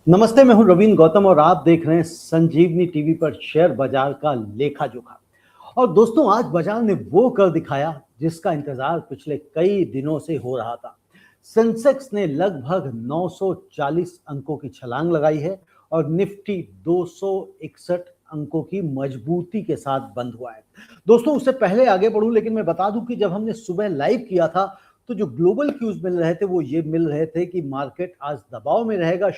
नमस्ते, मैं हूं रवीन गौतम और आप देख रहे हैं संजीवनी टीवी पर शेयर बाजार का लेखा जोखा। और दोस्तों, आज बाजार ने वो कर दिखाया जिसका इंतजार पिछले कई दिनों से हो रहा था। सेंसेक्स ने लगभग 940 अंकों की छलांग लगाई है और निफ्टी 261 अंकों की मजबूती के साथ बंद हुआ है। दोस्तों, उससे पहले आगे बढ़ूं, लेकिन मैं बता दूं कि जब हमने सुबह लाइव किया था तो जो ग्लोबल क्यूज मिल रहे थे वो ये मिल रहे थे कि मार्केट आज दबाव में रहेगा।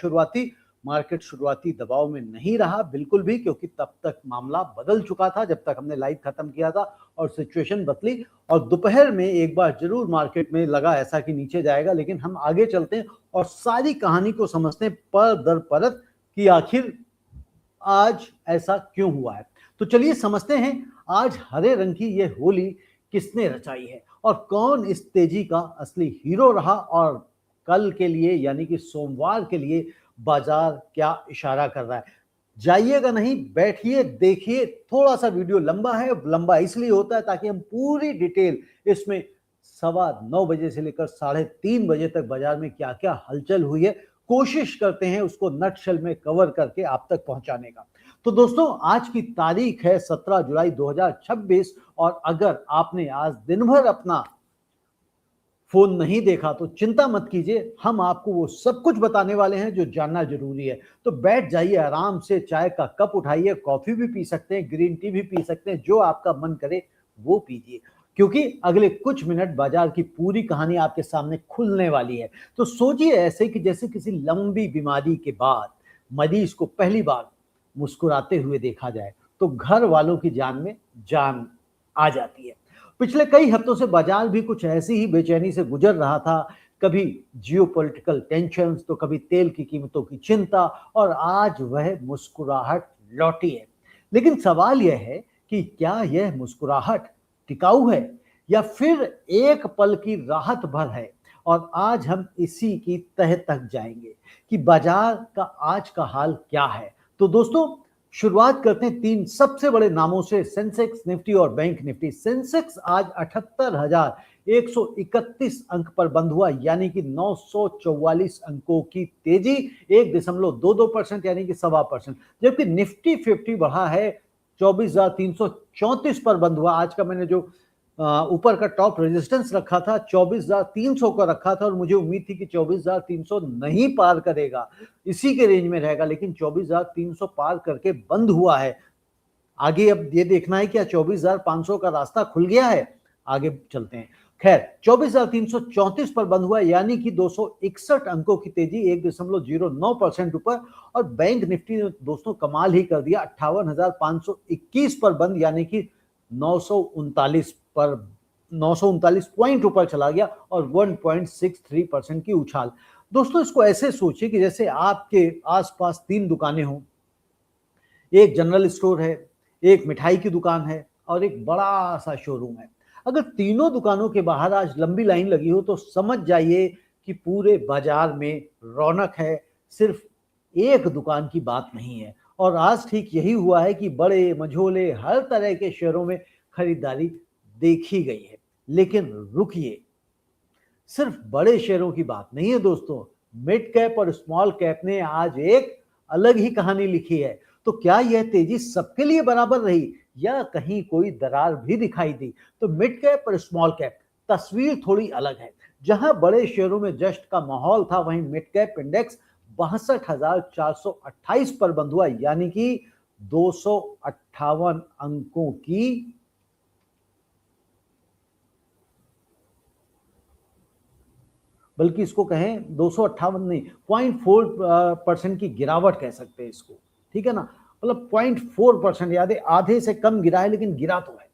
मार्केट शुरुआती दबाव में नहीं रहा बिल्कुल भी, क्योंकि तब तक मामला बदल चुका था जब तक हमने लाइव खत्म किया था और सिचुएशन बदली। और दोपहर में एक बार जरूर मार्केट में लगा ऐसा कि नीचे जाएगा, लेकिन हम आगे चलते हैं और सारी कहानी को समझते हैं पर दर परत कि आखिर आज ऐसा क्यों हुआ है। तो चलिए समझते हैं आज हरे रंग की ये होली किसने रचाई है और कौन इस तेजी का असली हीरो रहा, और कल के लिए यानी कि सोमवार के लिए बाजार क्या इशारा कर रहा है। जाइएगा नहीं, बैठिए, देखिए। थोड़ा सा वीडियो लंबा है, लंबा इसलिए होता है ताकि हम पूरी डिटेल इसमें 9:15 से लेकर 3:30 बजे तक बाजार में क्या क्या हलचल हुई है कोशिश करते हैं उसको नटशेल में कवर करके आप तक पहुंचाने का। तो दोस्तों, आज की तारीख है 17 जुलाई 2026 और अगर आपने आज दिन भर अपना फोन नहीं देखा तो चिंता मत कीजिए, हम आपको वो सब कुछ बताने वाले हैं जो जानना जरूरी है। तो बैठ जाइए आराम से, चाय का कप उठाइए, कॉफी भी पी सकते हैं, ग्रीन टी भी पी सकते हैं, जो आपका मन करे वो पीजिए, क्योंकि अगले कुछ मिनट बाजार की पूरी कहानी आपके सामने खुलने वाली है। तो सोचिए ऐसे कि जैसे किसी लंबी बीमारी के बाद मरीज को पहली बार मुस्कुराते हुए देखा जाए तो घर वालों की जान में जान आ जाती है। पिछले कई हफ्तों से बाजार भी कुछ ऐसी ही बेचैनी से गुजर रहा था। कभी जियोपॉलिटिकल टेंशन्स, तो कभी तेल की कीमतों की चिंता, और आज वह मुस्कुराहट लौटी है। लेकिन सवाल यह है कि क्या यह मुस्कुराहट टिकाऊ है या फिर एक पल की राहत भर है। और आज हम इसी की तह तक जाएंगे कि बाजार का आज का हाल क्या है। तो दोस्तों, शुरुआत करते हैं तीन सबसे बड़े नामों से, सेंसेक्स, निफ्टी और बैंक निफ्टी। सेंसेक्स आज 78,131 अंक पर बंद हुआ, यानी कि 944 अंकों की तेजी, 1.22% यानी कि 1.25%। जबकि निफ्टी 50 बढ़ा है, 24,334 पर बंद हुआ। आज का मैंने जो ऊपर का टॉप रेजिस्टेंस रखा था 24,300 का रखा था और मुझे उम्मीद थी कि 24,300 नहीं पार करेगा, इसी के रेंज में रहेगा, लेकिन 24,300 पार करके बंद हुआ है। आगे अब ये देखना है क्या 24,500 का रास्ता खुल गया है, आगे चलते हैं। खैर, 24,334 पर बंद हुआ, यानी कि 261 अंकों की तेजी, 1.09% ऊपर। और बैंक निफ्टी ने दोस्तों कमाल ही कर दिया, 58,521 पर बंद, यानी कि 939 पॉइंट ऊपर चला गया और 1.63% की उछाल। दोस्तों, इसको ऐसे सोचिए कि जैसे आपके आसपास तीन दुकानें हों, एक जनरल स्टोर है, एक मिठाई की दुकान है और एक बड़ा सा शोरूम है। अगर तीनों दुकानों के बाहर आज लंबी लाइन लगी हो तो समझ जाइए कि पूरे बाजार में रौनक है, सिर्फ एक दुकान की बात नहीं है। और आज ठीक यही हुआ है कि बड़े मझोले हर तरह के शेयरों में खरीदारी देखी गई है। लेकिन रुकिए, सिर्फ बड़े शेयरों की बात नहीं है दोस्तों, मिड कैप और स्मॉल कैप ने आज एक अलग ही कहानी लिखी है। तो क्या यह तेजी सबके लिए बराबर रही या कहीं कोई दरार भी दिखाई दी? तो मिड कैप और स्मॉल कैप तस्वीर थोड़ी अलग है। जहां बड़े शेयरों में जश्न का माहौल था, वहीं मिड कैप इंडेक्स 62,428 पर बंद हुआ, यानी कि 258 अंकों की बल्कि इसको कहें 258 नहीं, 0.4% की गिरावट कह सकते हैं इसको, ठीक है ना। मतलब 0.4%, याद है आधे से कम गिरा है लेकिन गिरा तो है।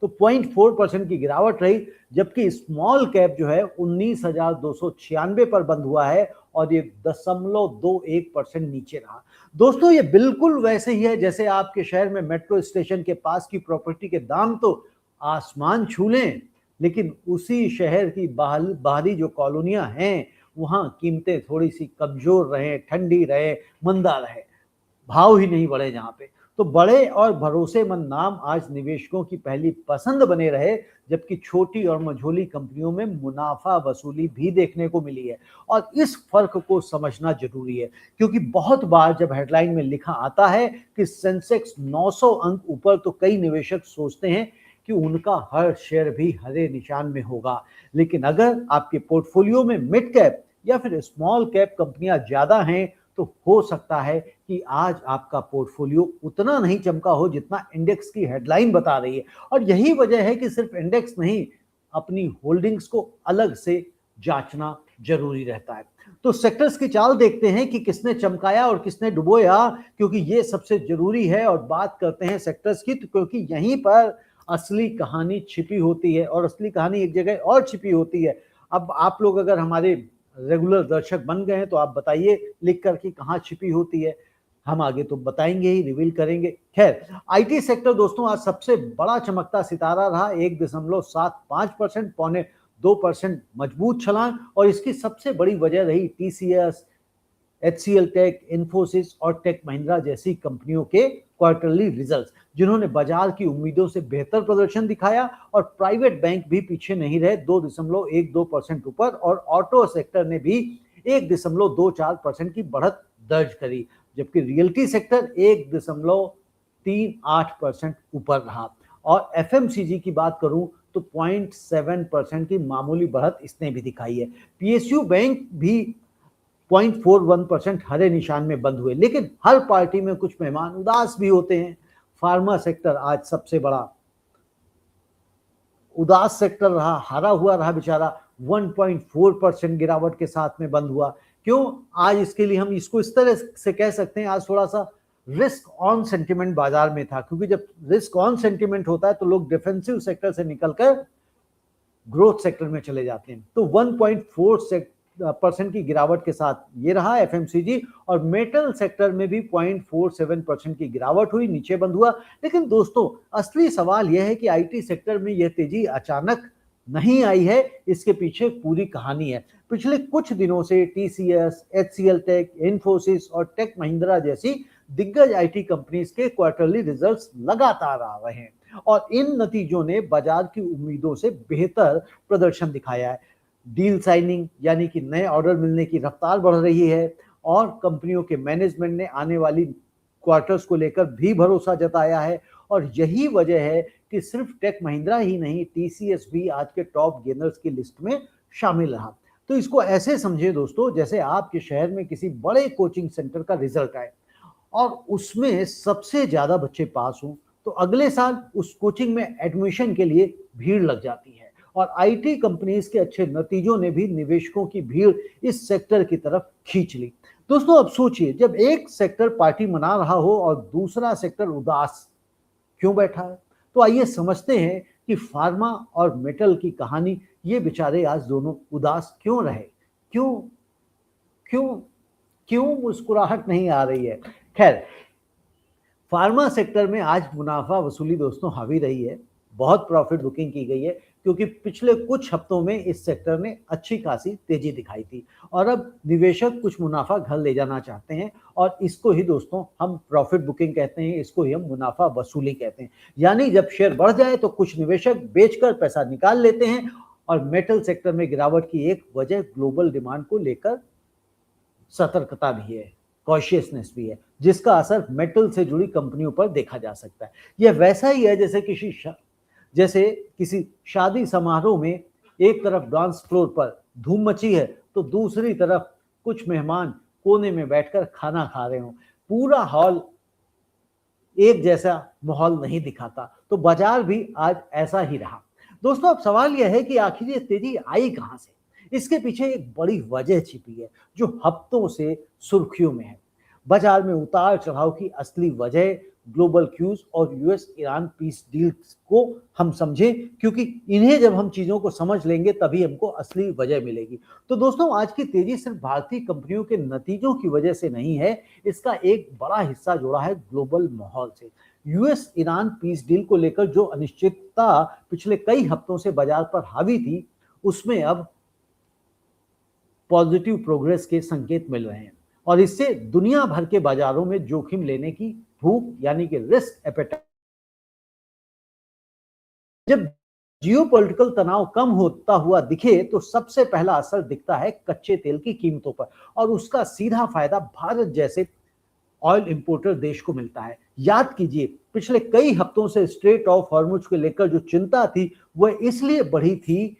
तो 0.4% की गिरावट रही। जबकि स्मॉल कैप जो है 19,296 पर बंद हुआ है और ये 0.21% नीचे रहा। दोस्तों, ये बिल्कुल वैसे ही है जैसे आपके शहर में मेट्रो स्टेशन के पास की प्रॉपर्टी के दाम तो आसमान छू लें, लेकिन उसी शहर की बाहरी जो कॉलोनियां हैं वहां कीमतें थोड़ी सी कमजोर रहे, ठंडी रहे, मंदा रहे, भाव ही नहीं बढ़े जहां पे। तो बड़े और भरोसेमंद नाम आज निवेशकों की पहली पसंद बने रहे, जबकि छोटी और मझोली कंपनियों में मुनाफा वसूली भी देखने को मिली है। और इस फर्क को समझना जरूरी है, क्योंकि बहुत बार जब हेडलाइन में लिखा आता है कि सेंसेक्स 900 अंक ऊपर, तो कई निवेशक सोचते हैं कि उनका हर शेयर भी हरे निशान में होगा। लेकिन अगर आपके पोर्टफोलियो में मिड कैप या फिर स्मॉल कैप कंपनियां ज्यादा हैं, तो हो सकता है कि आज आपका पोर्टफोलियो उतना नहीं चमका हो जितना इंडेक्स की हेडलाइन बता रही है। और यही वजह है कि सिर्फ इंडेक्स नहीं, अपनी होल्डिंग्स को अलग से जांचना जरूरी रहता है। तो सेक्टर्स की चाल देखते हैं कि किसने चमकाया और किसने डुबोया, क्योंकि ये सबसे जरूरी है। और बात करते हैं सेक्टर्स की, तो क्योंकि यहीं पर असली कहानी छिपी होती है, और असली कहानी एक जगह और छिपी होती है। अब आप लोग अगर हमारे रेगुलर दर्शक बन गए हैं, तो आप बताइए लिख कर कि कहाँ छिपी होती है। हम आगे तो बताएंगे ही, रिवील करेंगे। खैर, आईटी सेक्टर दोस्तों आज सबसे बड़ा चमकता सितारा रहा। 1.75%, 2% मजबूत छलांग। और इसकी सबसे बड़ी वजह रही टीसीएस, एचसीएल टेक, इन्फोसिस और टेक महिंद्रा जैसी कंपनियों के क्वार्टरली रिजल्ट्स, जिन्होंने बाजार की उम्मीदों से बेहतर प्रदर्शन दिखाया। और प्राइवेट बैंक भी पीछे नहीं रहे, 2.12% ऊपर। और ऑटो सेक्टर ने भी 1.24% की बढ़त दर्ज करी, जबकि रियल्टी सेक्टर 1.38% ऊपर रहा। और एफएमसीजी की बात करूं तो 0.7% की मामूली बढ़त इसने भी दिखाई है। पीएसयू बैंक भी 0.41% हरे निशान में बंद हुए। लेकिन हर पार्टी में कुछ मेहमान उदास भी होते हैं। फार्मा सेक्टर आज सबसे बड़ा उदास सेक्टर रहा, हारा हुआ रहा बेचारा। 1.4% गिरावट के साथ में बंद हुआ। क्यों? आज इसके लिए हम इसको इस तरह से कह सकते हैं, आज थोड़ा सा रिस्क ऑन सेंटिमेंट बाजार में था, क्योंकि जब रिस्क ऑन सेंटिमेंट होता है तो लोग डिफेंसिव सेक्टर से निकलकर ग्रोथ सेक्टर में चले जाते हैं। तो 1.4% की गिरावट के साथ ये रहा एफएमसीजी। और मेटल सेक्टर में भी 0.47% की गिरावट हुई, नीचे बंद हुआ। लेकिन दोस्तों, असली सवाल यह है कि आईटी सेक्टर में यह तेजी अचानक नहीं आई है, इसके पीछे पूरी कहानी है। पिछले कुछ दिनों से टीसीएस, एचसीएल टेक, इन्फोसिस और टेक महिंद्रा जैसी दिग्गज आईटी कंपनीज के क्वार्टरली रिजल्ट्स लगातार आ रहे हैं, और इन नतीजों ने बाजार की उम्मीदों से बेहतर प्रदर्शन दिखाया है। डील साइनिंग यानी कि नए ऑर्डर मिलने की रफ्तार बढ़ रही है, और कंपनियों के मैनेजमेंट ने आने वाली क्वार्टर्स को लेकर भी भरोसा जताया है। और यही वजह है कि सिर्फ टेक महिंद्रा ही नहीं, टीसीएस भी आज के टॉप गेनर्स की लिस्ट में शामिल रहा। तो इसको ऐसे समझे दोस्तों, जैसे आपके शहर में किसी बड़े कोचिंग सेंटर का रिजल्ट आए और उसमें सबसे ज्यादा बच्चे पास हों, तो अगले साल उस कोचिंग में एडमिशन के लिए भीड़ लग जाती है। और आईटी कंपनीज के अच्छे नतीजों ने भी निवेशकों की भीड़ इस सेक्टर की तरफ खींच ली। दोस्तों, अब सोचिए, जब एक सेक्टर पार्टी मना रहा हो और दूसरा सेक्टर उदास क्यों बैठा है, तो आइए समझते हैं कि फार्मा और मेटल की कहानी। ये बेचारे आज दोनों उदास क्यों रहे, क्यों क्यों क्यों मुस्कुराहट नहीं आ रही है। खैर, फार्मा सेक्टर में आज मुनाफा वसूली दोस्तों हावी रही है। बहुत प्रॉफिट बुकिंग की गई है, क्योंकि पिछले कुछ हफ्तों में इस सेक्टर ने अच्छी खासी तेजी दिखाई थी। और अब निवेशक कुछ मुनाफा घर ले जाना चाहते हैं, और इसको ही दोस्तों हम प्रॉफिट बुकिंग कहते हैं, इसको ही हम मुनाफा वसूली कहते हैं। यानी जब शेयर बढ़ जाए तो कुछ निवेशक बेचकर पैसा निकाल लेते हैं। और मेटल सेक्टर में गिरावट की एक वजह ग्लोबल डिमांड को लेकर सतर्कता भी है, कॉशियसनेस भी है, जिसका असर मेटल से जुड़ी कंपनियों पर देखा जा सकता है। यह वैसा ही है जैसे किसी शादी समारोह में एक तरफ डांस फ्लोर पर धूम मची है, तो दूसरी तरफ कुछ मेहमान कोने में बैठकर खाना खा रहे हो। पूरा हॉल एक जैसा माहौल नहीं दिखाता। तो बाजार भी आज ऐसा ही रहा। दोस्तों, अब सवाल यह है कि आखिर ये तेजी आई कहां से। इसके पीछे एक बड़ी वजह छिपी है, जो हफ्तों से सुर्खियों में है। बाजार में उतार चढ़ाव की असली वजह ग्लोबल क्यूज और यूएस ईरान पीस डील्स को हम समझें, क्योंकि इन्हें जब हम चीजों को समझ लेंगे तभी हमको असली वजह मिलेगी। तो दोस्तों, आज की तेजी सिर्फ भारतीय कंपनियों के नतीजों की वजह से नहीं है, इसका एक बड़ा हिस्सा जुड़ा है ग्लोबल माहौल से। यूएस ईरान पीस डील को लेकर जो अनिश्चितता पिछले कई हफ्तों से बाजार पर हावी थी, उसमें अब पॉजिटिव प्रोग्रेस के संकेत मिल रहे हैं, और इससे दुनिया भर के बाजारों में जोखिम लेने की भूख यानी कि रिस्क एपेटाइट। जब जियोपॉलिटिकल तनाव कम होता हुआ दिखे तो सबसे पहला असर दिखता है कच्चे तेल की कीमतों पर, और उसका सीधा फायदा भारत जैसे ऑयल इंपोर्टर देश को मिलता है। याद कीजिए, पिछले कई हफ्तों से स्ट्रेट ऑफ हॉर्मुज को लेकर जो चिंता थी वह इसलिए बढ़ी थी,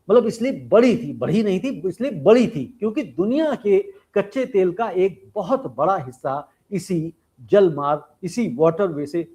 मतलब इसलिए बड़ी थी, बढ़ी नहीं थी, इसलिए बड़ी थी क्योंकि दुनिया के कच्चे तेल का एक बहुत बड़ा हिस्सा इसी जल मार्ग, इसी वाटरवे से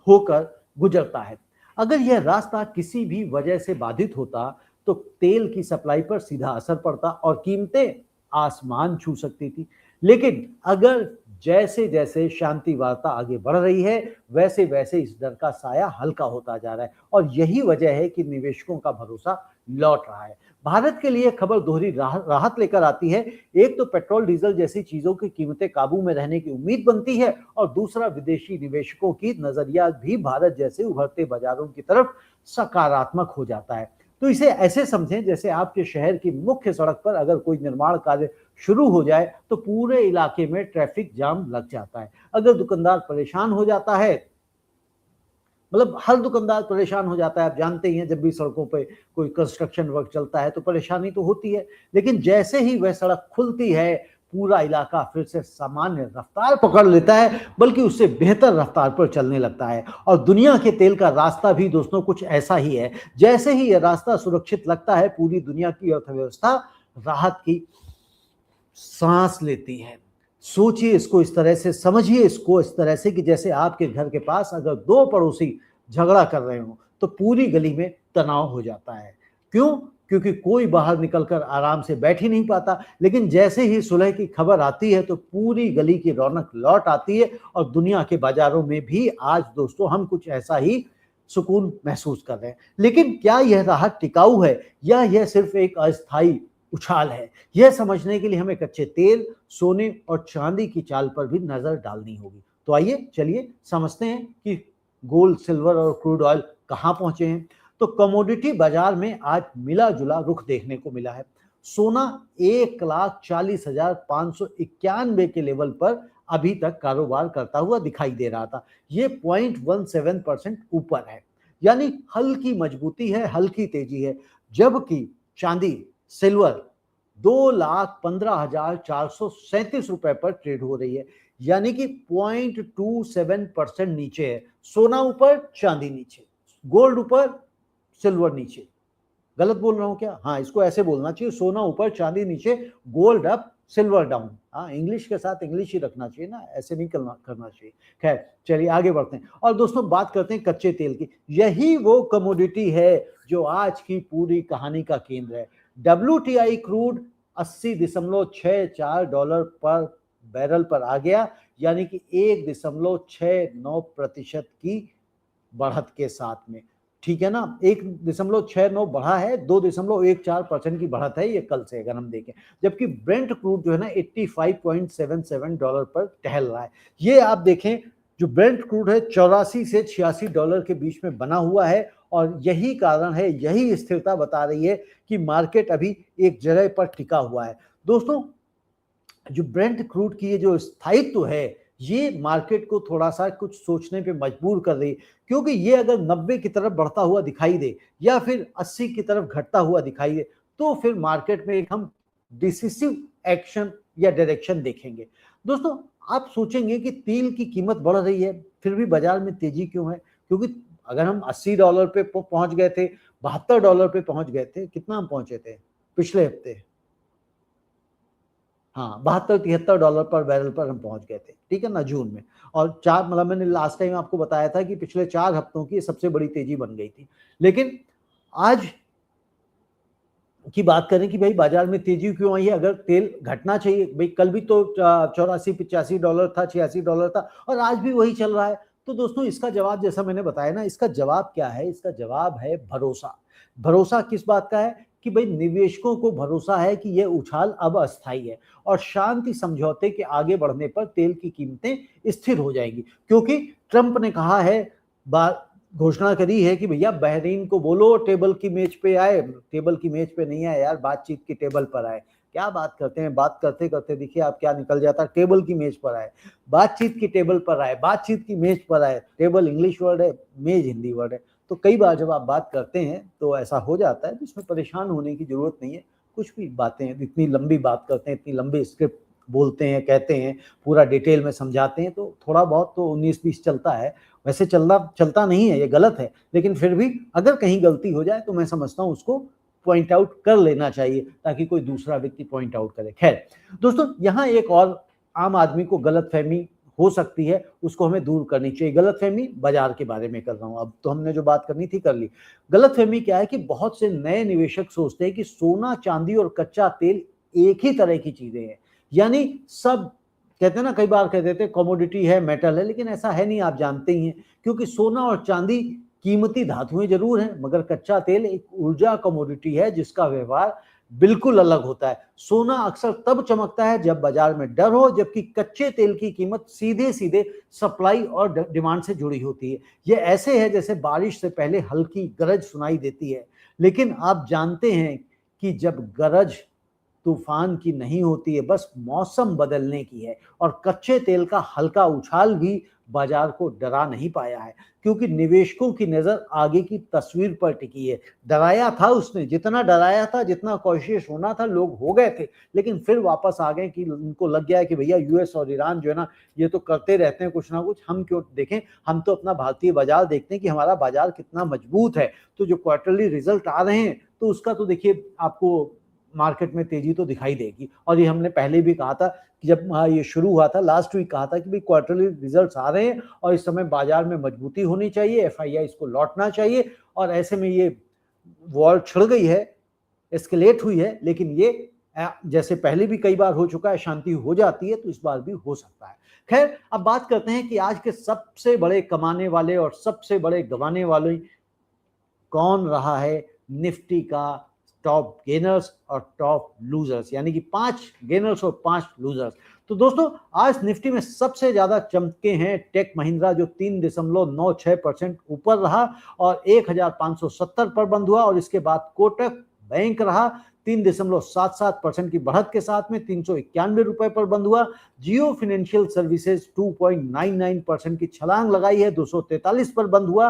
होकर गुजरता है। अगर यह रास्ता किसी भी वजह से बाधित होता तो तेल की सप्लाई पर सीधा असर पड़ता और कीमतें आसमान छू सकती थी। लेकिन अगर जैसे जैसे शांति वार्ता आगे बढ़ रही है वैसे वैसे इस डर का साया हल्का होता जा रहा है, और यही वजह है कि निवेशकों का भरोसा लौट रहा है। भारत के लिए खबर दोहरी राहत लेकर आती है। एक तो पेट्रोल डीजल जैसी चीजों की कीमतें काबू में रहने की उम्मीद बनती है, और दूसरा विदेशी निवेशकों की नजरिया भी भारत जैसे उभरते बाजारों की तरफ सकारात्मक हो जाता है। तो इसे ऐसे समझें जैसे आपके शहर की मुख्य सड़क पर अगर कोई निर्माण कार्य शुरू हो जाए तो पूरे इलाके में ट्रैफिक जाम लग जाता है। अगर दुकानदार परेशान हो जाता है, मतलब हर दुकानदार परेशान हो जाता है, आप जानते ही हैं जब भी सड़कों पे कोई कंस्ट्रक्शन वर्क चलता है तो परेशानी तो होती है। लेकिन जैसे ही वह सड़क खुलती है पूरा इलाका फिर से सामान्य रफ्तार पकड़ लेता है, बल्कि उससे बेहतर रफ्तार पर चलने लगता है। और दुनिया के तेल का रास्ता भी दोस्तों कुछ ऐसा ही है। जैसे ही यह रास्ता सुरक्षित लगता है पूरी दुनिया की अर्थव्यवस्था राहत की सांस लेती है। सोचिए इसको इस तरह से, समझिए इसको इस तरह से कि जैसे आपके घर के पास अगर दो पड़ोसी झगड़ा कर रहे हो तो पूरी गली में तनाव हो जाता है। क्यों? क्योंकि कोई बाहर निकलकर आराम से बैठ ही नहीं पाता। लेकिन जैसे ही सुलह की खबर आती है तो पूरी गली की रौनक लौट आती है, और दुनिया के बाजारों में भी आज दोस्तों हम कुछ ऐसा ही सुकून महसूस कर रहे हैं। लेकिन क्या यह राहत टिकाऊ है या यह सिर्फ एक अस्थायी उछाल है? यह समझने के लिए हमें कच्चे तेल, सोने और चांदी की चाल पर भी नजर डालनी होगी। तो आइए चलिए समझते हैं कि गोल्ड, सिल्वर और क्रूड ऑयल कहां पहुंचे हैं। तो कमोडिटी बाजार में आज मिला जुला रुख देखने को मिला है। सोना 1,40,591 के लेवल पर अभी तक कारोबार करता हुआ दिखाई दे रहा था। ये 0.17% ऊपर है, यानी हल्की मजबूती है, हल्की तेजी है। जबकि चांदी, सिल्वर 2,15,437 रुपए पर ट्रेड हो रही है, यानी कि 0.27% नीचे है। सोना ऊपर, चांदी नीचे, गोल्ड ऊपर, सिल्वर नीचे। गलत बोल रहा हूं क्या? हाँ, इसको ऐसे बोलना चाहिए, सोना ऊपर, चांदी नीचे, गोल्ड अप, सिल्वर डाउन। हाँ, इंग्लिश के साथ इंग्लिश ही रखना चाहिए ना, ऐसे नहीं करना चाहिए। खैर चलिए आगे बढ़ते हैं और दोस्तों बात करते हैं कच्चे तेल की। यही वो कमोडिटी है जो आज की पूरी कहानी का केंद्र है। WTI क्रूड $80.64 पर बैरल पर आ गया, यानी कि 1.69% की बढ़त के साथ में। ठीक है ना, 1.69 बढ़ा है, 2.14% की बढ़त है ये कल से अगर हम देखें। जबकि ब्रेंट क्रूड जो है ना $85.77 पर टहल रहा है। ये आप देखें, जो ब्रेंट क्रूड है 84 से $86 के बीच में बना हुआ है, और यही कारण है, यही स्थिरता बता रही है कि मार्केट अभी एक जगह पर टिका हुआ है। दोस्तों जो ब्रेंट क्रूड की ये जो स्थायित्व है ये मार्केट को थोड़ा सा कुछ सोचने पे मजबूर कर रही है, क्योंकि ये अगर 90 की तरफ बढ़ता हुआ दिखाई दे या फिर 80 की तरफ घटता हुआ दिखाई दे तो फिर मार्केट में एक हम डिसिसिव एक्शन या डायरेक्शन देखेंगे। दोस्तों आप सोचेंगे कि तेल की कीमत बढ़ रही है फिर भी बाजार में तेजी क्यों है? क्योंकि अगर हम $80 पे पहुंच गए थे, $72 पे पहुंच गए थे, कितना हम पहुंचे थे पिछले हफ्ते? हाँ, 72-73 डॉलर पर बैरल पर हम पहुंच गए थे, ठीक है ना, जून में। और चार, मतलब मैंने लास्ट टाइम आपको बताया था कि पिछले 4 हफ्तों की सबसे बड़ी तेजी बन गई थी। लेकिन आज की बात करें कि भाई बाजार में तेजी क्यों आई है? अगर तेल घटना चाहिए, भाई कल भी तो 84-85 डॉलर था, $86 था, और आज भी वही चल रहा है। तो दोस्तों इसका जवाब जैसा मैंने बताया ना, इसका जवाब क्या है? इसका जवाब है भरोसा। भरोसा किस बात का है? कि भाई निवेशकों को भरोसा है कि यह उछाल अब अस्थायी है, और शांति समझौते के आगे बढ़ने पर तेल की कीमतें स्थिर हो जाएंगी। क्योंकि ट्रंप ने कहा है, घोषणा करी है कि भैया बहरीन को बोलो टेबल की मेज पे आए, टेबल की मेज पे नहीं आए यार, बातचीत की टेबल पर आए। क्या बात करते हैं, बात करते करते देखिए आप क्या निकल जाता है, टेबल की मेज पर आए, बातचीत की टेबल पर आए, बातचीत की मेज पर आए, टेबल इंग्लिश वर्ड है, मेज हिंदी वर्ड है। तो कई बार जब आप बात करते हैं तो ऐसा हो जाता है, जिसमें परेशान होने की जरूरत नहीं है। कुछ भी बातें, इतनी लंबी बात करते हैं, इतनी लंबी स्क्रिप्ट बोलते हैं, कहते हैं, पूरा डिटेल में समझाते हैं, तो थोड़ा बहुत तो 19-20 चलता है। वैसे चलता नहीं है, ये गलत है, लेकिन फिर भी अगर कहीं गलती हो जाए तो मैं समझता हूँ उसको पॉइंट आउट कर लेना चाहिए, ताकि कोई दूसरा व्यक्ति पॉइंट आउट करे। खैर दोस्तों, यहाँ एक और आम आदमी को गलतफहमी हो सकती है, उसको हमें दूर करनी चाहिए। गलतफहमी बाजार के बारे में कर रहा हूँ, अब तो हमने जो बात करनी थी कर ली। गलतफहमी क्या है कि बहुत से नए निवेशक सोचते हैं कि सोना, चांदी और कच्चा तेल एक ही तरह की चीजें हैं, यानी सब कहते हैं ना, कई बार कहते थे कमोडिटी है, मेटल है, लेकिन ऐसा है नहीं, आप जानते ही हैं। क्योंकि सोना और चांदी कीमती धातुएं जरूर हैं, मगर कच्चा तेल एक ऊर्जा कमोडिटी है जिसका व्यवहार बिल्कुल अलग होता है। सोना अक्सर तब चमकता है जब बाजार में डर हो, जबकि कच्चे तेल की कीमत सीधे सीधे सप्लाई और डिमांड से जुड़ी होती है। यह ऐसे है जैसे बारिश से पहले हल्की गरज सुनाई देती है, लेकिन आप जानते हैं कि जब गरज तूफान की नहीं होती है, बस मौसम बदलने की है। और कच्चे तेल का हल्का उछाल भी बाजार को डरा नहीं पाया है, क्योंकि निवेशकों की नजर आगे की तस्वीर पर टिकी है। डराया था उसने, जितना डराया था, जितना कॉशियस होना था, लोग हो गए थे, लेकिन फिर वापस आ गए कि उनको लग गया है कि भैया यूएस और ईरान जो है ना, ये तो करते रहते हैं कुछ ना कुछ, हम क्यों देखें, हम तो अपना भारतीय बाजार देखते हैं कि हमारा बाजार कितना मजबूत है। तो जो क्वार्टरली रिजल्ट आ रहे हैं, तो उसका तो देखिए आपको मार्केट में तेजी तो दिखाई देगी। और ये हमने पहले भी कहा था कि जब ये शुरू हुआ था, लास्ट वीक कहा था कि भाई क्वार्टरली रिजल्ट्स आ रहे हैं और इस समय बाजार में मजबूती होनी चाहिए, एफआईआई इसको लौटना चाहिए। और ऐसे में ये वॉर छिड़ गई है, एस्केलेट हुई है, लेकिन ये जैसे पहले भी कई बार हो चुका है, शांति हो जाती है, तो इस बार भी हो सकता है। खैर, अब बात करते हैं कि आज के सबसे बड़े कमाने वाले और सबसे बड़े गंवाने वाले कौन रहा है निफ्टी का टॉप गेनर्स और टॉप लूजर्स, यानी कि 5 गेनर्स और 5 लूजर्स। तो दोस्तों, आज निफ्टी में सबसे ज्यादा चमके हैं टेक महिंद्रा, जो 3.96% ऊपर रहा और 1570 पर बंद हुआ। और इसके बाद कोटक बैंक रहा 3.77% की बढ़त के साथ में 391 रुपए पर बंद हुआ। जियो फाइनेंशियल सर्विसेज 2.99% की छलांग लगाई है, 243 पर बंद हुआ।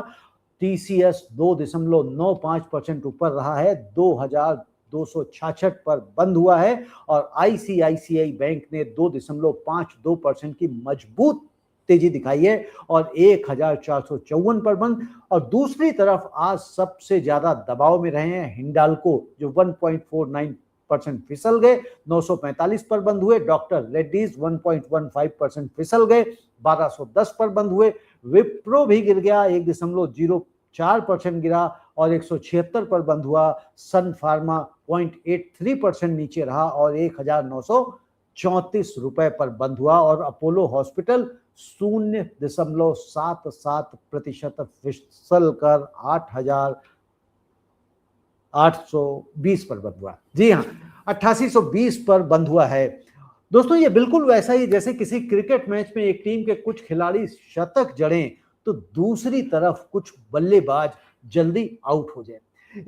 टीसीएस 2.95% ऊपर रहा है, 2266 पर बंद हुआ है। और आईसीआईसीआई बैंक ने 2.52% की मजबूत तेजी दिखाई है और 1454 पर बंद। और दूसरी तरफ आज सबसे ज्यादा दबाव में रहे हैं हिंडाल्को, जो 1.49% फिसल गए, 945 पर बंद हुए। डॉक्टर रेड्डीज 1.15% फिसल गए, 1210 पर बंद हुए। विप्रो भी गिर गया, 1.04% गिरा और 176 पर बंद हुआ। सन फार्मा 0.83% नीचे रहा और 1934 रुपए पर बंद हुआ। और अपोलो हॉस्पिटल 0.77% फिसल कर 8,820 पर बंद हुआ। जी हाँ, 8820 पर बंद हुआ है। दोस्तों, ये बिल्कुल वैसा ही जैसे किसी क्रिकेट मैच में एक टीम के कुछ खिलाड़ी शतक जड़ें तो दूसरी तरफ कुछ बल्लेबाज जल्दी आउट हो जाए।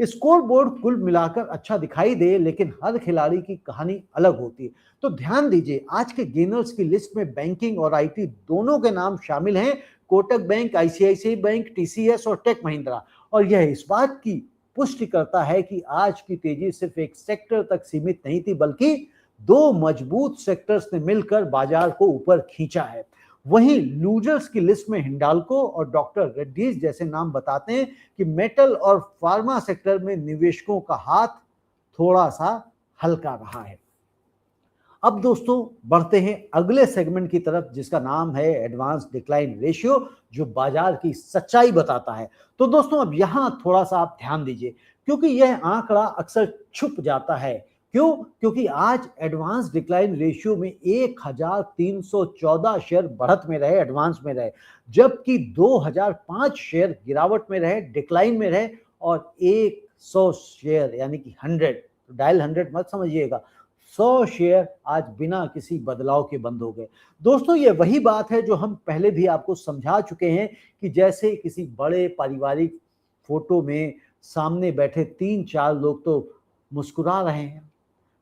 स्कोर बोर्ड कुल मिलाकर अच्छा दिखाई दे, लेकिन हर खिलाड़ी की कहानी अलग होती है। तो ध्यान दीजिए, आज के गेनर्स की लिस्ट में बैंकिंग और आईटी दोनों के नाम शामिल हैं। Kotak bank, ICICI bank, TCS और टेक महिंद्रा। और यह इस बात की पुष्टि करता है कि आज की तेजी सिर्फ एक सेक्टर तक सीमित नहीं थी, बल्कि 2 मजबूत सेक्टर्स ने मिलकर बाजार को ऊपर खींचा है। वहीं लूजर्स की लिस्ट में हिंडाल्को और डॉक्टर रेड्डीज जैसे नाम बताते हैं कि मेटल और फार्मा सेक्टर में निवेशकों का हाथ थोड़ा सा हल्का रहा है। अब दोस्तों, बढ़ते हैं अगले सेगमेंट की तरफ, जिसका नाम है एडवांस डिक्लाइन रेशियो, जो बाजार की सच्चाई बताता है। तो दोस्तों, अब यहां थोड़ा सा आप ध्यान दीजिए, क्योंकि यह आंकड़ा अक्सर छुप जाता है। क्यों? क्योंकि आज एडवांस डिक्लाइन रेशियो में 1314 शेयर बढ़त में रहे, एडवांस में रहे, जबकि 2005 शेयर गिरावट में रहे, डिक्लाइन में रहे। और 100 शेयर यानी कि 100, डायल 100 मत समझिएगा, 100 शेयर आज बिना किसी बदलाव के बंद हो गए। दोस्तों, ये वही बात है जो हम पहले भी आपको समझा चुके हैं कि जैसे किसी बड़े पारिवारिक फोटो में सामने बैठे 3-4 लोग तो मुस्कुरा रहे हैं,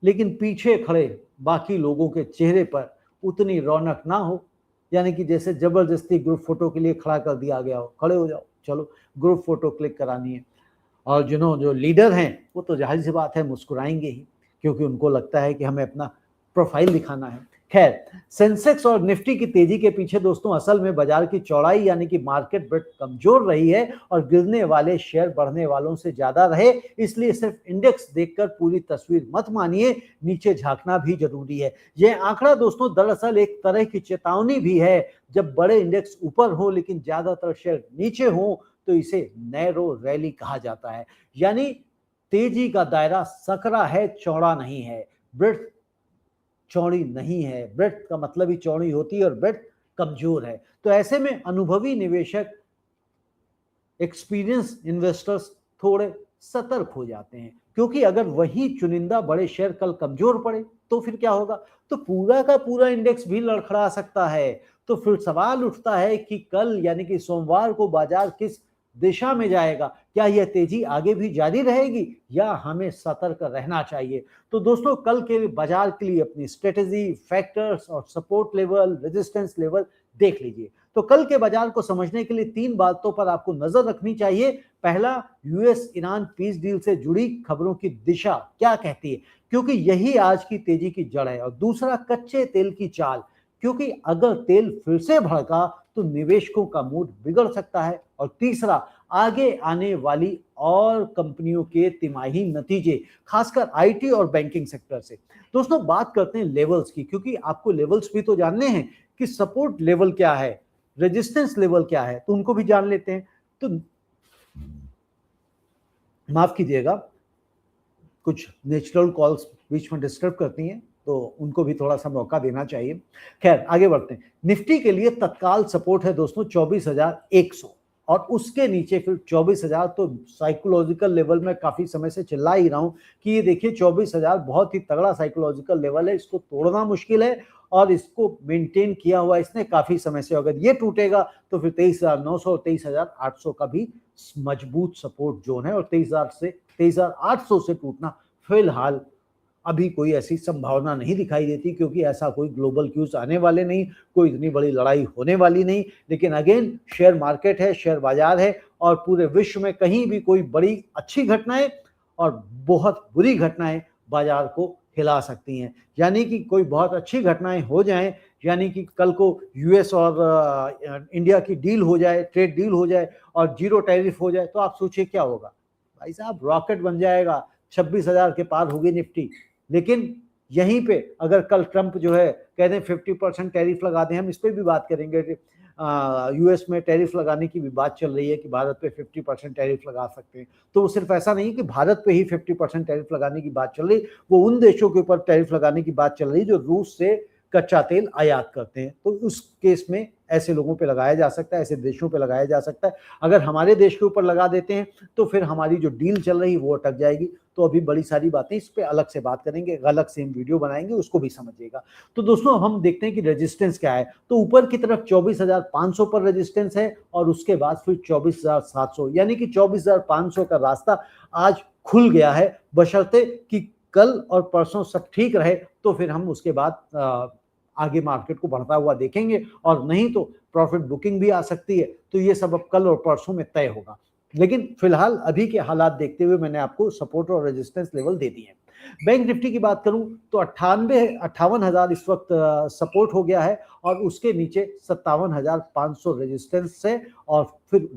लेकिन पीछे खड़े बाकी लोगों के चेहरे पर उतनी रौनक ना हो, यानी कि जैसे जबरदस्ती ग्रुप फोटो के लिए खड़ा कर दिया गया हो, खड़े हो जाओ, चलो ग्रुप फोटो क्लिक करानी है। और जो लीडर हैं वो तो जाहिर सी बात है मुस्कुराएंगे ही, क्योंकि उनको लगता है कि हमें अपना प्रोफाइल दिखाना है। खैर, सेंसेक्स और निफ्टी की तेजी के पीछे दोस्तों असल में बाजार की चौड़ाई यानी कि मार्केट ब्रेड्थ कमजोर रही है और गिरने वाले शेयर बढ़ने वालों से ज्यादा रहे। इसलिए सिर्फ इंडेक्स देखकर पूरी तस्वीर मत मानिए, नीचे झांकना भी जरूरी है। यह आंकड़ा दोस्तों दरअसल एक तरह की चेतावनी भी है। जब बड़े इंडेक्स ऊपर हो लेकिन ज्यादातर शेयर नीचे हो तो इसे नैरो रैली कहा जाता है, यानी तेजी का दायरा सकरा है, चौड़ा नहीं है। ब्रेड्थ चौड़ी नहीं है, ब्रेड्थ का मतलब ही चौड़ी होती है और ब्रेड्थ कमजोर है। तो ऐसे में अनुभवी निवेशक, एक्सपीरियंस इन्वेस्टर्स थोड़े सतर्क हो जाते हैं, क्योंकि अगर वही चुनिंदा बड़े शेयर कल कमजोर पड़े तो फिर क्या होगा, तो पूरा का पूरा इंडेक्स भी लड़खड़ा सकता है। तो फिर सवाल उठता है कि कल यानी कि सोमवार को बाजार किस दिशा में जाएगा, क्या यह तेजी आगे भी जारी रहेगी या हमें सतर्क रहना चाहिए। तो दोस्तों कल के बाजार के लिए अपनी स्ट्रेटेजी, फैक्टर्स और सपोर्ट लेवल, रेजिस्टेंस लेवल देख लीजिए। तो कल के बाजार को समझने के लिए 3 बातों पर आपको नजर रखनी चाहिए। पहला, यूएस ईरान पीस डील से जुड़ी खबरों की दिशा क्या कहती है, क्योंकि यही आज की तेजी की जड़ है। और दूसरा, कच्चे तेल की चाल, क्योंकि अगर तेल फिर से भड़का तो निवेशकों का मूड बिगड़ सकता है। और तीसरा, आगे आने वाली और कंपनियों के तिमाही नतीजे, खासकर आईटी और बैंकिंग सेक्टर से। दोस्तों बात करते हैं लेवल्स की, क्योंकि आपको लेवल्स भी तो जानने हैं कि सपोर्ट लेवल क्या है, रेजिस्टेंस लेवल क्या है, तो उनको भी जान लेते हैं। तो माफ कीजिएगा, कुछ नेचुरल कॉल्स बीच में डिस्टर्ब करती हैं, तो उनको भी थोड़ा सा मौका देना चाहिए। खैर आगे बढ़ते हैं। निफ्टी के लिए तत्काल सपोर्ट है दोस्तों 24,100 और उसके नीचे फिर 24,000। तो साइकोलॉजिकल लेवल में काफी समय से चिल्ला ही रहा हूं कि ये देखिए 24,000 बहुत ही तगड़ा साइकोलॉजिकल लेवल है, इसको तोड़ना मुश्किल है और इसको मेंटेन किया हुआ इसने काफी समय से। अगर ये टूटेगा तो फिर 23,900 और 23,800 का भी मजबूत सपोर्ट जोन है। और 23,800 से टूटना फिलहाल अभी कोई ऐसी संभावना नहीं दिखाई देती, क्योंकि ऐसा कोई ग्लोबल क्यूज आने वाले नहीं, कोई इतनी बड़ी लड़ाई होने वाली नहीं। लेकिन अगेन शेयर मार्केट है, शेयर बाजार है और पूरे विश्व में कहीं भी कोई बड़ी अच्छी घटनाएं और बहुत बुरी घटनाएं बाजार को हिला सकती हैं। यानी कि कोई बहुत अच्छी घटनाएं हो जाएं, यानी कि कल को यूएस और इंडिया की डील हो जाए, ट्रेड डील हो जाए और जीरो टैरिफ हो जाए, तो आप सोचिए क्या होगा। भाई साहब रॉकेट बन जाएगा, 26,000 के पार होगी निफ्टी। लेकिन यहीं पे अगर कल ट्रंप जो है कह दें 50% टैरिफ लगा दें, हम इस पर भी बात करेंगे कि यूएस में टैरिफ लगाने की भी बात चल रही है कि भारत पे 50% टैरिफ लगा सकते हैं। तो वो सिर्फ ऐसा नहीं कि भारत पे ही 50% टैरिफ लगाने की बात चल रही, वो उन देशों के ऊपर टैरिफ लगाने की बात चल रही है जो रूस से कच्चा तेल आयात करते हैं। तो उस केस में ऐसे लोगों पे लगाया जा सकता है, ऐसे देशों पे लगाया जा सकता है। अगर हमारे देश के ऊपर लगा देते हैं तो फिर हमारी जो डील चल रही है वो अटक जाएगी। तो अभी बड़ी सारी बातें इस पे अलग से बात करेंगे, अलग से हम वीडियो बनाएंगे, उसको भी समझिएगा। तो दोस्तों हम देखते हैं कि रेजिस्टेंस क्या है। तो ऊपर की तरफ 24,500 पर रेजिस्टेंस है और उसके बाद फिर 24,700, यानी कि 24,500 का रास्ता आज खुल गया है, बशर्ते कि कल और परसों सब ठीक रहे तो फिर हम उसके बाद आगे मार्केट को बढ़ता हुआ देखेंगे, और नहीं तो प्रॉफिट बुकिंग भी आ सकती है। तो ये सब अब कल और परसों में तय होगा। लेकिन फिलहाल अभी के हालात देखते हुए मैंने आपको सपोर्ट और रेजिस्टेंस लेवल दे दिए हैं। बैंक निफ्टी की बात करूं तो 58,000 इस वक्त सपोर्ट हो गया है और उसके नीचे 57,500 रेजिस्टेंस है और फिर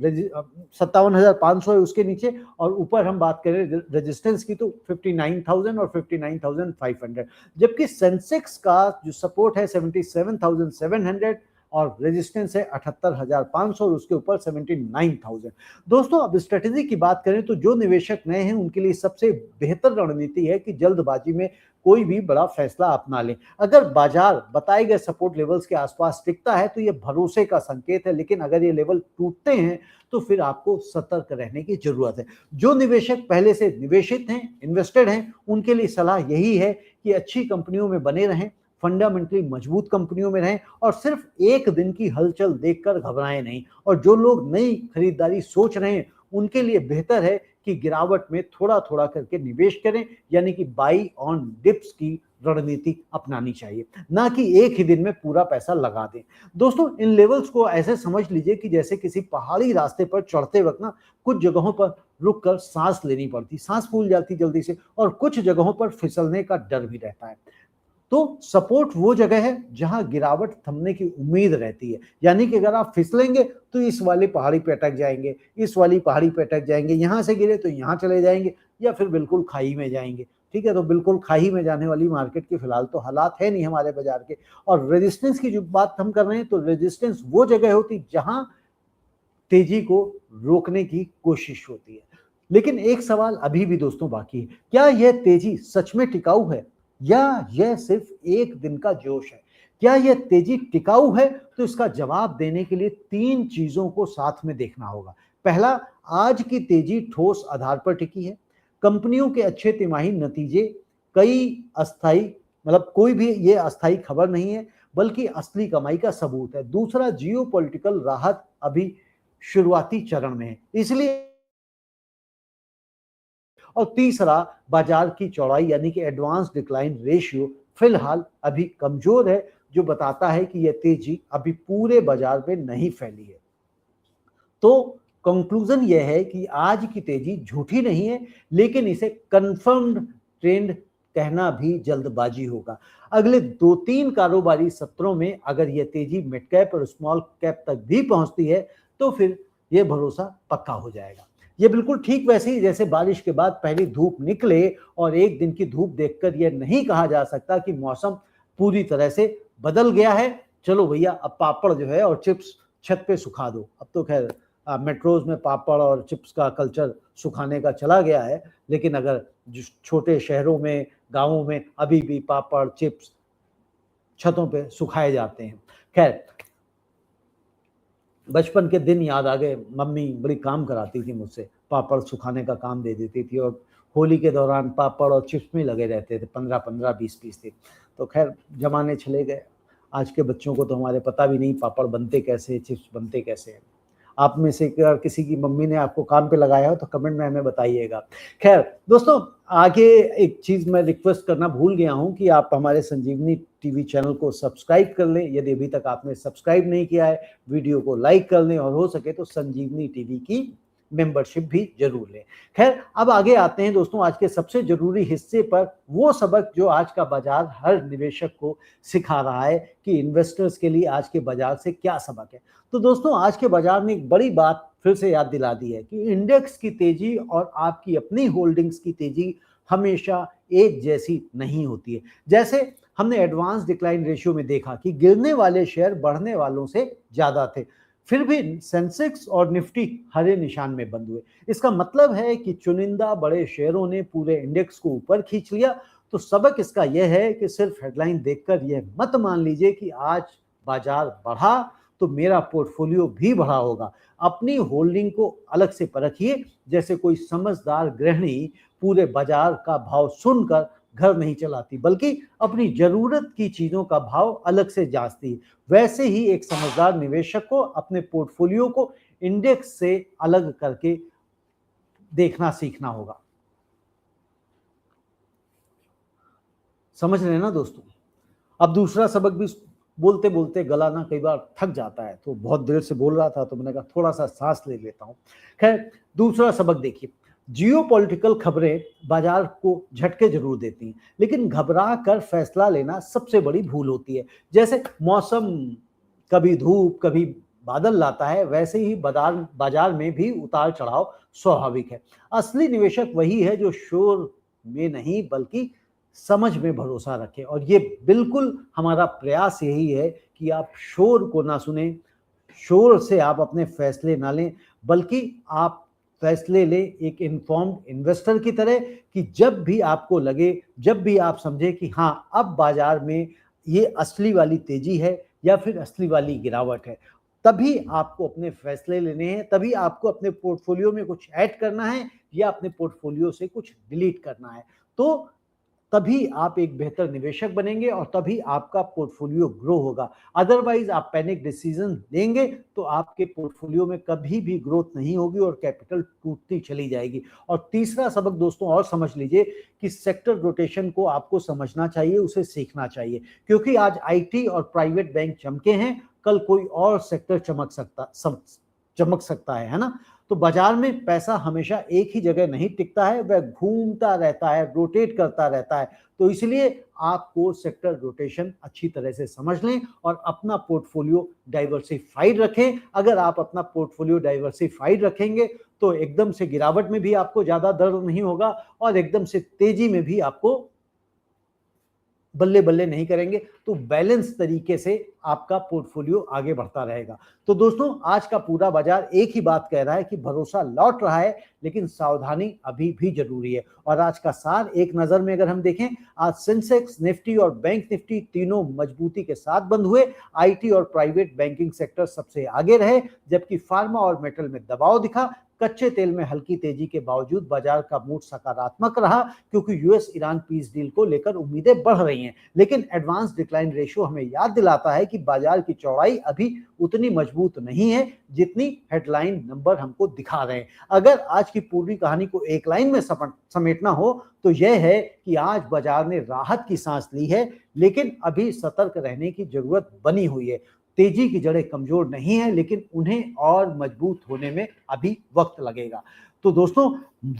57,500 है उसके नीचे, और ऊपर हम बात करें रेजिस्टेंस की तो 59,000 और 59,500। जबकि सेंसेक्स का जो सपोर्ट है 77,700 और रेजिस्टेंस है 78,500 और उसके ऊपर 79,000। दोस्तों अब स्ट्रेटेजी की बात करें तो जो निवेशक नए हैं उनके लिए सबसे बेहतर रणनीति है कि जल्दबाजी में कोई भी बड़ा फैसला अपना लें। अगर बाजार बताए गए सपोर्ट लेवल्स के आसपास टिकता है तो ये भरोसे का संकेत है, लेकिन अगर ये लेवल टूटते हैं तो फिर आपको सतर्क रहने की जरूरत है। जो निवेशक पहले से निवेशित हैं, इन्वेस्टेड हैं, उनके लिए सलाह यही है कि अच्छी कंपनियों में बने रहें, फंडामेंटली मजबूत कंपनियों में रहें और सिर्फ एक दिन की हलचल देखकर घबराएं नहीं। और जो लोग नई खरीदारी सोच रहे हैं उनके लिए बेहतर है कि गिरावट में थोड़ा थोड़ा करके निवेश करें, यानी कि बाई ऑन डिप्स की रणनीति अपनानी चाहिए, ना कि एक ही दिन में पूरा पैसा लगा दें। दोस्तों, इन लेवल्स को ऐसे समझ लीजिए कि जैसे किसी पहाड़ी रास्ते पर चढ़ते वक्त ना कुछ जगहों पर रुक कर सांस लेनी पड़ती, सांस फूल जाती जल्दी से, और कुछ जगहों पर फिसलने का डर भी रहता है। तो सपोर्ट वो जगह है जहां गिरावट थमने की उम्मीद रहती है, यानी कि अगर आप फिसलेंगे तो इस वाली पहाड़ी पे अटक जाएंगे, इस वाली पहाड़ी पे अटक जाएंगे, यहां से गिरे तो यहां चले जाएंगे, या फिर बिल्कुल खाई में जाएंगे। ठीक है, तो बिल्कुल खाई में जाने वाली मार्केट के फिलहाल तो हालात है नहीं हमारे बाजार के। और रेजिस्टेंस की जो बात हम कर रहे हैं, तो रेजिस्टेंस वो जगह होती जहां तेजी को रोकने की कोशिश होती है। लेकिन एक सवाल अभी भी दोस्तों बाकी है, क्या यह तेजी सच में टिकाऊ है, या यह सिर्फ एक दिन का जोश है? क्या यह तेजी टिकाऊ है? तो इसका जवाब देने के लिए तीन चीजों को साथ में देखना होगा। पहला, आज की तेजी ठोस आधार पर टिकी है। कंपनियों के अच्छे तिमाही नतीजे कई अस्थाई, मतलब कोई भी ये अस्थाई खबर नहीं है, बल्कि असली कमाई का सबूत है। दूसरा, जियो पॉलिटिकल राहत अभी शुरुआती चरण में है, इसलिए। और तीसरा, बाजार की चौड़ाई यानी कि एडवांस डिक्लाइन रेशियो फिलहाल अभी कमजोर है, जो बताता है कि यह तेजी अभी पूरे बाजार में नहीं फैली है। तो कंक्लूजन यह है कि आज की तेजी झूठी नहीं है, लेकिन इसे कंफर्म्ड ट्रेंड कहना भी जल्दबाजी होगा। अगले 2-3 कारोबारी सत्रों में अगर यह तेजी मिड कैप और स्मॉल कैप तक भी पहुंचती है, तो फिर यह भरोसा पक्का हो जाएगा। ये बिल्कुल ठीक वैसे ही जैसे बारिश के बाद पहली धूप निकले, और एक दिन की धूप देखकर यह नहीं कहा जा सकता कि मौसम पूरी तरह से बदल गया है, चलो भैया अब पापड़ जो है और चिप्स छत पे सुखा दो। अब तो खैर मेट्रोज में पापड़ और चिप्स का कल्चर सुखाने का चला गया है, लेकिन अगर छोटे शहरों में, गांवों में अभी भी पापड़ चिप्स छतों पे सुखाए जाते हैं। खैर, बचपन के दिन याद आ गए। मम्मी बड़ी काम कराती थी मुझसे, पापड़ सुखाने का काम दे देती थी, और होली के दौरान पापड़ और चिप्स में लगे रहते थे, 15-15 20-20 दिन। तो खैर जमाने चले गए। आज के बच्चों को तो हमारे पता भी नहीं पापड़ बनते कैसे, चिप्स बनते कैसे हैं। आप में से अगर किसी की मम्मी ने आपको काम पे लगाया हो तो कमेंट में हमें बताइएगा। खैर दोस्तों, आगे एक चीज मैं रिक्वेस्ट करना भूल गया हूं कि आप हमारे संजीवनी टीवी चैनल को सब्सक्राइब कर लें। यदि अभी तक आपने सब्सक्राइब नहीं किया है, वीडियो को लाइक कर लें, और हो सके तो संजीवनी टीवी की मेंबरशिप भी जरूर लें। खैर, अब आगे आते हैं दोस्तों आज के सबसे जरूरी हिस्से पर, वो सबक जो आज का बाजार हर निवेशक को सिखा रहा है कि इन्वेस्टर्स के लिए आज के बाजार से क्या सबक है। तो दोस्तों, आज के बाजार ने एक बड़ी बात फिर से याद दिला दी है कि इंडेक्स की तेजी और आपकी अपनी होल्डिंग्स की तेजी हमेशा एक जैसी नहीं होती है। जैसे हमने एडवांस डिक्लाइन रेशियो में देखा कि गिरने वाले शेयर बढ़ने वालों से ज्यादा थे, फिर भी सेंसेक्स और निफ्टी हरे निशान में बंद हुए। इसका मतलब है कि चुनिंदा बड़े शेयरों ने पूरे इंडेक्स को ऊपर खींच लिया। तो सबक इसका यह है कि सिर्फ हेडलाइन देखकर यह मत मान लीजिए कि आज बाजार बढ़ा तो मेरा पोर्टफोलियो भी बढ़ा होगा। अपनी होल्डिंग को अलग से परखिए, जैसे कोई समझदार गृहिणी पूरे बाजार का भाव सुनकर घर नहीं चलाती, बल्कि अपनी जरूरत की चीजों का भाव अलग से जांचती है। वैसे ही एक समझदार निवेशक को अपने पोर्टफोलियो को इंडेक्स से अलग करके देखना सीखना होगा। समझ रहे हैं ना दोस्तों? अब दूसरा सबक भी बोलते बोलते गला ना कई बार थक जाता है, तो बहुत देर से बोल रहा था तो मैंने कहा थोड़ा सा सांस ले लेता हूं। खैर, दूसरा सबक देखिए, जियो पॉलिटिकल खबरें बाजार को झटके जरूर देती हैं, लेकिन घबरा कर फैसला लेना सबसे बड़ी भूल होती है। जैसे मौसम कभी धूप कभी बादल लाता है, वैसे ही बाजार में भी उतार चढ़ाव स्वाभाविक है। असली निवेशक वही है जो शोर में नहीं बल्कि समझ में भरोसा रखें, और ये बिल्कुल हमारा प्रयास यही है कि आप शोर को ना सुने, शोर से आप अपने फैसले ना लें, बल्कि आप फैसले लें एक इन्फॉर्म्ड इन्वेस्टर की तरह, कि जब भी आपको लगे, जब भी आप समझे कि हाँ अब बाजार में ये असली वाली तेजी है या फिर असली वाली गिरावट है, तभी आपको अपने फैसले लेने हैं, तभी आपको अपने पोर्टफोलियो में कुछ ऐड करना है या अपने पोर्टफोलियो से कुछ डिलीट करना है। तो तभी आप एक बेहतर निवेशक बनेंगे और तभी आपका पोर्टफोलियो ग्रो होगा। अदरवाइज आप पैनिक डिसीजन लेंगे तो आपके पोर्टफोलियो में कभी भी ग्रोथ नहीं होगी और कैपिटल टूटती चली जाएगी। और तीसरा सबक दोस्तों और समझ लीजिए कि सेक्टर रोटेशन को आपको समझना चाहिए, उसे सीखना चाहिए, क्योंकि आज आईटी और प्राइवेट बैंक चमके हैं, कल कोई और सेक्टर चमक सकता है ना। तो बाजार में पैसा हमेशा एक ही जगह नहीं टिकता है, वह घूमता रहता है, रोटेट करता रहता है। तो इसलिए आपको सेक्टर रोटेशन अच्छी तरह से समझ लें और अपना पोर्टफोलियो डाइवर्सिफाइड रखें। अगर आप अपना पोर्टफोलियो डाइवर्सिफाइड रखेंगे तो एकदम से गिरावट में भी आपको ज्यादा दर्द नहीं होगा और एकदम से तेजी में भी आपको बल्ले बल्ले नहीं करेंगे। तो बैलेंस तरीके से आपका पोर्टफोलियो आगे बढ़ता रहेगा। तो दोस्तों आज का पूरा बाजार एक ही बात कह रहा है कि भरोसा लौट रहा है, लेकिन सावधानी अभी भी जरूरी है। और आज का सार एक नजर में अगर हम देखें, आज सेंसेक्स, निफ्टी और बैंक निफ्टी तीनों मजबूती के साथ बंद हुए। आईटी और प्राइवेट बैंकिंग सेक्टर सबसे आगे रहे, जबकि फार्मा और मेटल में दबाव दिखा। कच्चे तेल में हल्की तेजी के बावजूद बाजार का मूड सकारात्मक रहा, क्योंकि यूएस ईरान पीस डील को लेकर उम्मीदें बढ़ रही हैं। लेकिन एडवांस डिक्लाइन रेशियो हमें याद दिलाता है कि बाजार की चौड़ाई अभी उतनी मजबूत नहीं है जितनी हेडलाइन नंबर हमको दिखा रहे हैं। अगर आज की पूरी कहानी को एक लाइन में समेटना हो तो यह है कि आज बाजार ने राहत की सांस ली है, लेकिन अभी सतर्क रहने की जरूरत बनी हुई है। तेजी की जड़ें कमजोर नहीं है, लेकिन उन्हें और मजबूत होने में अभी वक्त लगेगा। तो दोस्तों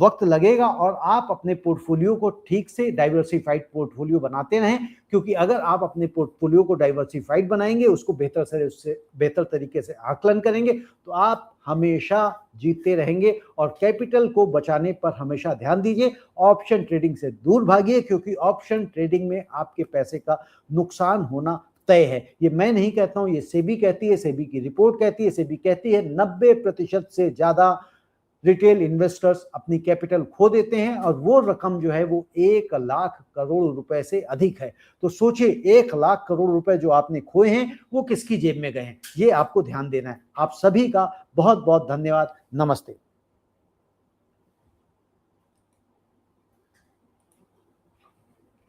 वक्त लगेगा और आप अपने पोर्टफोलियो को ठीक से डाइवर्सिफाइड पोर्टफोलियो बनाते रहें, क्योंकि अगर आप अपने पोर्टफोलियो को डाइवर्सिफाइड बनाएंगे, उसको बेहतर तरीके से आकलन करेंगे, तो आप हमेशा जीतते रहेंगे। और कैपिटल को बचाने पर हमेशा ध्यान दीजिए। ऑप्शन ट्रेडिंग से दूर भागिए, क्योंकि ऑप्शन ट्रेडिंग में आपके पैसे का नुकसान होना तय है। ये मैं नहीं कहता हूं, ये सेबी कहती है, सेबी की रिपोर्ट कहती है। सेबी कहती है 90% से ज्यादा रिटेल इन्वेस्टर्स अपनी कैपिटल खो देते हैं और वो रकम जो है वो 1 लाख करोड़ रुपए से अधिक है। तो सोचिए 1 लाख करोड़ रुपए जो आपने खोए हैं वो किसकी जेब में गए हैं, ये आपको ध्यान देना है। आप सभी का बहुत बहुत धन्यवाद। नमस्ते।